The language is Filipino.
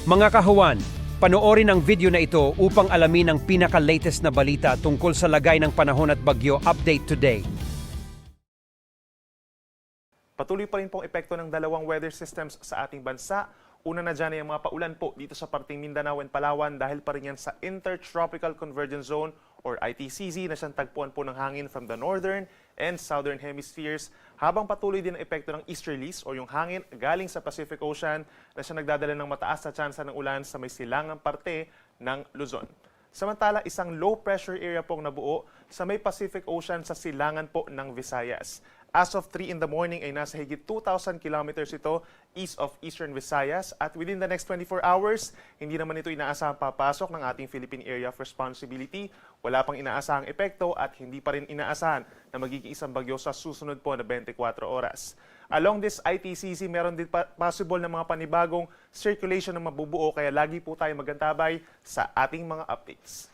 Mga kahuwan, panoorin ang video na ito upang alamin ang pinaka-latest na balita tungkol sa lagay ng panahon at bagyo update today. Patuloy pa rin pong epekto ng dalawang weather systems sa ating bansa. Una na dyan ay ang mga paulan po dito sa parting Mindanao and Palawan dahil pa rin yan sa Intertropical Convergence Zone or ITCZ na siyang tagpuan po ng hangin from the northern and southern hemispheres, habang patuloy din ang epekto ng easterlies o yung hangin galing sa Pacific Ocean na siya nagdadala ng mataas na tsansa ng ulan sa may silangang parte ng Luzon. Samantala, isang low pressure area pong nabuo sa may Pacific Ocean sa silangan po ng Visayas. As of 3 in the morning ay nasa higit 2,000 kilometers ito east of eastern Visayas, at within the next 24 hours, hindi naman ito inaasahang papasok ng ating Philippine Area of Responsibility. Wala pang inaasahang epekto at hindi pa rin inaasahan na magiging isang bagyo sa susunod po na 24 oras. Along this ITCZ, meron din possible na mga panibagong circulation na mabubuo, kaya lagi po tayo magantabay sa ating mga updates.